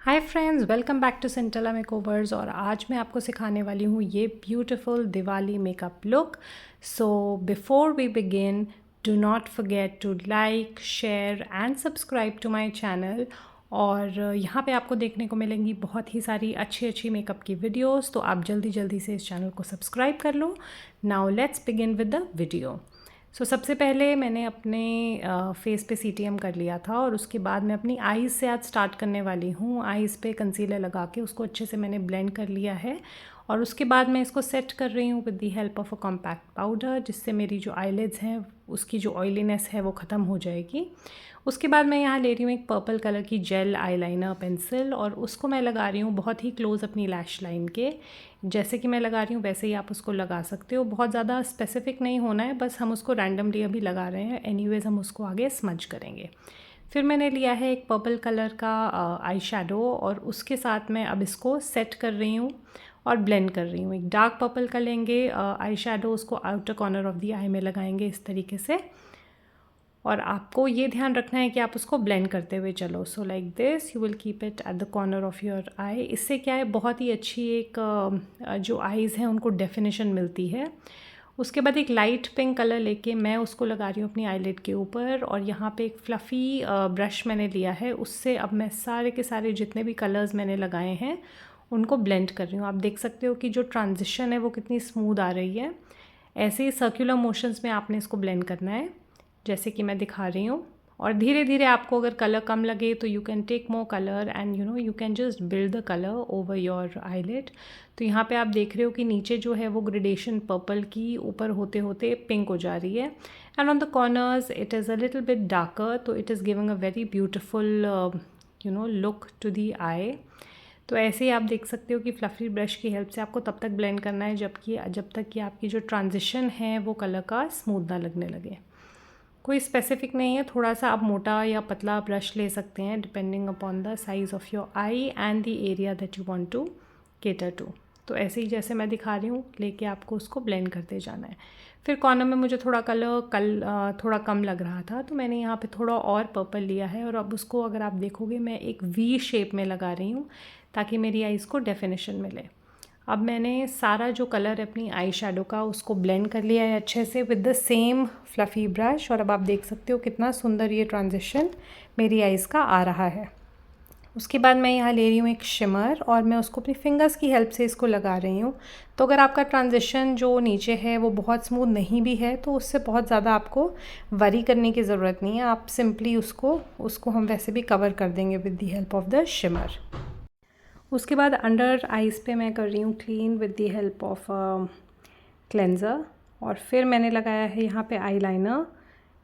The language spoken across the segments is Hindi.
Hi friends, welcome back to Centella makeovers. और आज मैं आपको सिखाने वाली हूँ ये beautiful Diwali makeup look. So before we begin, do not forget to like, share and subscribe to my channel. और यहाँ पे आपको देखने को मिलेंगी बहुत ही सारी अच्छी अच्छी मेकअप की वीडियोस, तो आप जल्दी जल्दी से इस चैनल को सब्सक्राइब कर लो। Now let's begin with the video. सबसे पहले मैंने अपने फेस पे सीटीएम कर लिया था और उसके बाद मैं अपनी आईज़ से आज स्टार्ट करने वाली हूँ। आईज़ पे कंसीलर लगा के उसको अच्छे से मैंने ब्लेंड कर लिया है और उसके बाद मैं इसको सेट कर रही हूँ with the help of a compact powder, जिससे मेरी जो आईलिड्स हैं उसकी जो ऑयलीनेस है वो ख़त्म हो जाएगी। उसके बाद मैं यहाँ ले रही हूँ एक पर्पल कलर की जेल आईलाइनर पेंसिल और उसको मैं लगा रही हूँ बहुत ही क्लोज अपनी लैश लाइन के। जैसे कि मैं लगा रही हूँ वैसे ही आप उसको लगा सकते हो, बहुत ज़्यादा स्पेसिफिक नहीं होना है, बस हम उसको रैंडमली अभी लगा रहे हैं। एनीवेज हम उसको आगे स्मज करेंगे। फिर मैंने लिया है एक पर्पल कलर का आई शेडो और उसके साथ मैं अब इसको सेट कर रही हूँ और ब्लेंड कर रही हूँ। एक डार्क पर्पल का लेंगे आई शेडो, उसको आउटर कॉर्नर ऑफ द आई में लगाएंगे इस तरीके से। और आपको ये ध्यान रखना है कि आप उसको ब्लेंड करते हुए चलो। So like this you will keep it at the corner of your eye. इससे क्या है, बहुत ही अच्छी एक जो आईज़ हैं उनको डेफिनेशन मिलती है। उसके बाद एक लाइट पिंक कलर लेके मैं उसको लगा रही हूँ अपनी आईलिड के ऊपर और यहाँ पे एक फ्लफ़ी ब्रश मैंने लिया है, उससे अब मैं सारे के सारे जितने भी कलर्स मैंने लगाए हैं उनको ब्लेंड कर रही हूँ। आप देख सकते हो कि जो ट्रांजिशन है वो कितनी स्मूथ आ रही है। ऐसे ही सर्कुलर मोशंस में आपने इसको ब्लेंड करना है जैसे कि मैं दिखा रही हूँ। और धीरे धीरे आपको अगर कलर कम लगे तो you can take more colour and you can just build the colour over your eyelid. तो यहाँ पे आप देख रहे हो कि नीचे जो है वो ग्रेडेशन पर्पल की ऊपर होते होते पिंक हो जा रही है and on the corners it is a little bit darker, तो it is giving a very beautiful look to the eye. तो ऐसे ही आप देख सकते हो कि फ्लफ़ी ब्रश की हेल्प से आपको तब तक ब्लेंड करना है जब तक कि आपकी जो ट्रांजिशन है वो कलर का स्मूथ ना लगने लगे। कोई स्पेसिफिक नहीं है, थोड़ा सा आप मोटा या पतला ब्रश ले सकते हैं depending upon the size of your eye and the area that you want to cater to. तो ऐसे ही जैसे मैं दिखा रही हूँ लेके आपको उसको ब्लेंड करते जाना है। फिर कॉर्नर में मुझे थोड़ा थोड़ा कम लग रहा था तो मैंने यहाँ पे थोड़ा और पर्पल लिया है और अब उसको अगर आप देखोगे मैं एक वी शेप में लगा रही हूँ ताकि मेरी आईज़ को डेफिनेशन मिले। अब मैंने सारा जो कलर है अपनी आई शेडो का उसको ब्लेंड कर लिया है अच्छे से with the same fluffy brush और अब आप देख सकते हो कितना सुंदर ये ट्रांजिशन मेरी आईज़ का आ रहा है। उसके बाद मैं यहाँ ले रही हूँ एक शिमर और मैं उसको अपनी फिंगर्स की हेल्प से इसको लगा रही हूँ। तो अगर आपका ट्रांजिशन जो नीचे है वो बहुत स्मूथ नहीं भी है तो उससे बहुत ज़्यादा आपको वरी करने की ज़रूरत नहीं है। आप सिंपली उसको हम वैसे भी कवर कर देंगे with the help of the shimmer. उसके बाद अंडर आइज़ पे मैं कर रही हूँ clean with the help of cleanser और फिर मैंने लगाया है यहाँ पे आईलाइनर।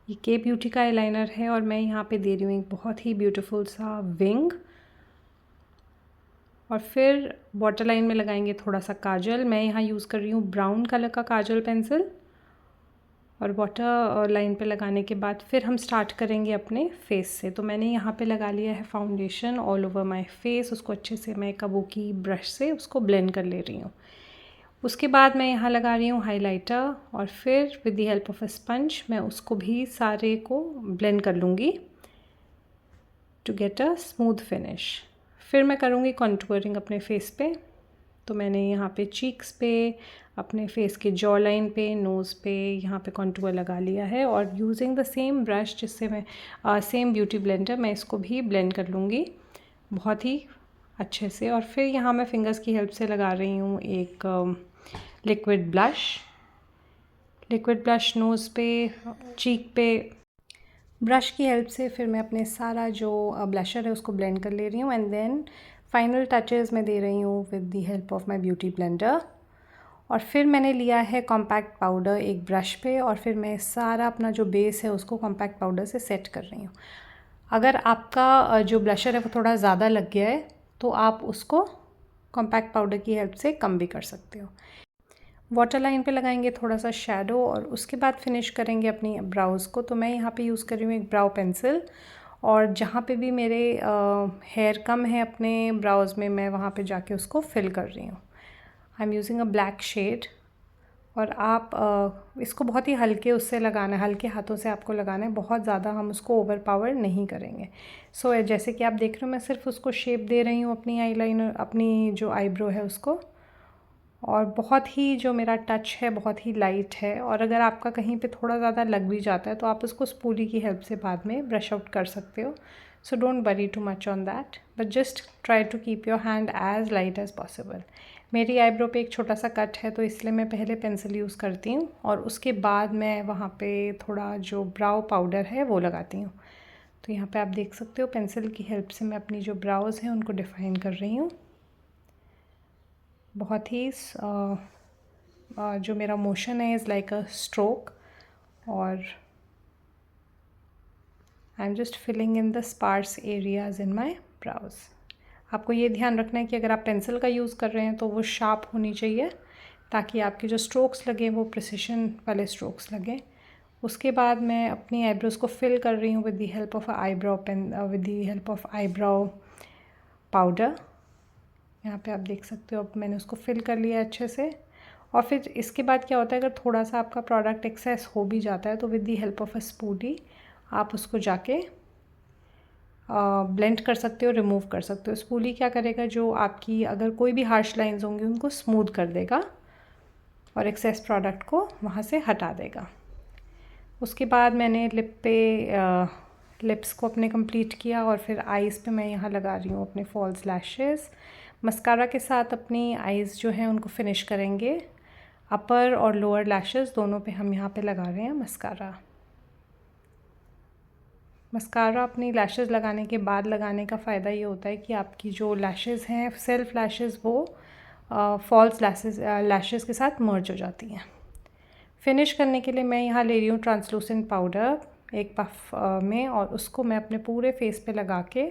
ये के ब्यूटी का आईलाइनर है और मैं यहाँ पे दे रही हूँ एक बहुत ही ब्यूटीफुल सा विंग। और फिर वाटर लाइन में लगाएंगे थोड़ा सा काजल। मैं यहाँ यूज़ कर रही हूँ ब्राउन कलर का काजल पेंसिल और वाटर लाइन पे लगाने के बाद फिर हम स्टार्ट करेंगे अपने फेस से। तो मैंने यहाँ पे लगा लिया है foundation all over my face. उसको अच्छे से मैं काबूकी ब्रश से उसको ब्लेंड कर ले रही हूँ। उसके बाद मैं यहाँ लगा रही हूँ हाइलाइटर और फिर with the help of a sponge मैं उसको भी सारे को ब्लेंड कर लूँगी to get a smooth finish. फिर मैं करूँगी कॉन्टूरिंग अपने फेस पे। तो मैंने यहाँ पे चीक्स पे, अपने फेस के जॉ लाइन पे, नोज़ पे यहाँ पे कॉन्टूर लगा लिया है और यूजिंग द सेम ब्रश जिससे मैं सेम ब्यूटी ब्लेंडर मैं इसको भी ब्लेंड कर लूँगी बहुत ही अच्छे से। और फिर यहाँ मैं फिंगर्स की हेल्प से लगा रही हूँ एक लिक्विड ब्लश नोज़ पे, चीक पे। ब्रश की हेल्प से फिर मैं अपने सारा जो ब्लशर है उसको ब्लेंड कर ले रही हूँ एंड देन फाइनल टचेस मैं दे रही हूँ with the help of my beauty blender. और फिर मैंने लिया है कॉम्पैक्ट पाउडर एक ब्रश पे और फिर मैं सारा अपना जो बेस है उसको कॉम्पैक्ट पाउडर से सेट कर रही हूँ। अगर आपका जो ब्लशर है वो थोड़ा ज़्यादा लग गया है तो आप उसको कॉम्पैक्ट पाउडर की हेल्प से कम भी कर सकते हो। वाटर लाइन पे लगाएंगे थोड़ा सा शेडो और उसके बाद फिनिश करेंगे अपनी ब्राउज़ को। तो मैं यहाँ पे यूज़ कर रही हूँ एक ब्राउ पेंसिल और जहाँ पे भी मेरे हेयर कम है अपने ब्राउज़ में मैं वहाँ पे जाके उसको फिल कर रही हूँ। I am using a black shade और आप इसको बहुत ही हल्के उससे लगाना है, हल्के हाथों से आपको लगाना है, बहुत ज़्यादा हम उसको ओवर पावर नहीं करेंगे। सो जैसे कि आप देख रहे हो मैं सिर्फ उसको शेप दे रही हूँ अपनी आईलाइनर, अपनी जो आईब्रो है उसको, और बहुत ही जो मेरा टच है बहुत ही लाइट है। और अगर आपका कहीं पे थोड़ा ज़्यादा लग भी जाता है तो आप उसको स्पूली की हेल्प से बाद में ब्रश आउट कर सकते हो। So don't worry too much on that, but just try to keep your hand as light as possible. मेरी आईब्रो पे एक छोटा सा कट है तो इसलिए मैं पहले पेंसिल यूज़ करती हूँ और उसके बाद मैं वहाँ पे थोड़ा जो ब्राउ पाउडर है वो लगाती हूँ। तो यहाँ पे आप देख सकते हो पेंसिल की हेल्प से मैं अपनी जो ब्राउज़ हैं उनको डिफ़ाइन कर रही हूँ। बहुत ही जो मेरा मोशन है इज़ लाइक अ स्ट्रोक, और I am just filling in the sparse areas in my brows. आपको ये ध्यान रखना है कि अगर आप पेंसिल का यूज़ कर रहे हैं तो वो शार्प होनी चाहिए ताकि आपके जो स्ट्रोक्स लगें वो प्रिसिशन वाले स्ट्रोक्स लगें। उसके बाद मैं अपनी आईब्रोज़ को फिल कर रही हूँ with the help of eyebrow pen, with the help of eyebrow powder. यहाँ पे आप देख सकते हो अब मैंने उसको फिल कर लिया अच्छे से। और फिर इसके बाद क्या होता है, अगर थोड़ा सा आपका प्रोडक्ट एक्सेस हो भी जाता है तो with the help of a spoolie आप उसको जाके ब्लेंड कर सकते हो, रिमूव कर सकते हो। स्पूली क्या करेगा, जो आपकी अगर कोई भी हार्श लाइंस होंगी उनको स्मूथ कर देगा और एक्सेस प्रोडक्ट को वहाँ से हटा देगा। उसके बाद मैंने लिप्स को अपने कंप्लीट किया और फिर आईज़ पे मैं यहाँ लगा रही हूँ अपने फॉल्स लैशेस। मस्कारा के साथ अपनी आईज़ जो हैं उनको फिनिश करेंगे। अपर और लोअर लैशेस दोनों पे हम यहाँ पे लगा रहे हैं मस्कारा। मस्कारा अपनी लैशेस लगाने के बाद लगाने का फ़ायदा ये होता है कि आपकी जो लैशेस हैं, सेल्फ लैशेस, वो फॉल्स लैशेस के साथ मर्ज हो जाती हैं। फिनिश करने के लिए मैं यहाँ ले रही हूँ ट्रांसलूसेंट पाउडर एक पफ में, और उसको मैं अपने पूरे फेस पे लगा के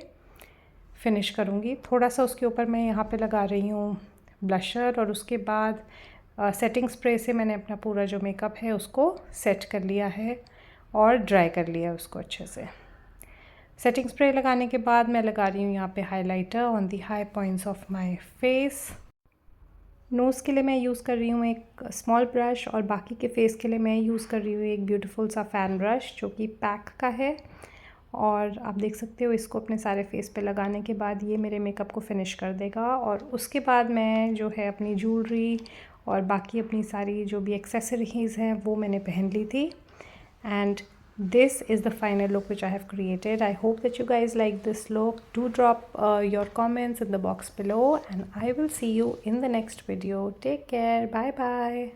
फिनिश करूँगी। थोड़ा सा उसके ऊपर मैं यहाँ पे लगा रही हूँ ब्लशर, और उसके बाद सेटिंग स्प्रे से मैंने अपना पूरा जो मेकअप है उसको सेट कर लिया है और ड्राई कर लिया है उसको अच्छे से। सेटिंग स्प्रे लगाने के बाद मैं लगा रही हूँ यहाँ पे highlighter on the high points of my face. Nose के लिए मैं यूज़ कर रही हूँ एक स्मॉल ब्रश, और बाकी के फेस के लिए मैं यूज़ कर रही हूँ एक ब्यूटीफुल सा फ़ैन ब्रश जो कि पैक का है। और आप देख सकते हो इसको अपने सारे फेस पे लगाने के बाद ये मेरे मेकअप को फिनिश कर देगा। और उसके बाद मैं जो है अपनी ज्वेलरी और बाकी अपनी सारी जो भी एक्सेसरीज़ हैं वो मैंने पहन ली थी। And this is the final look which I have created. I hope that you guys like this look. Do drop your comments in the box below, and I will see you in the next video. Take care. Bye bye.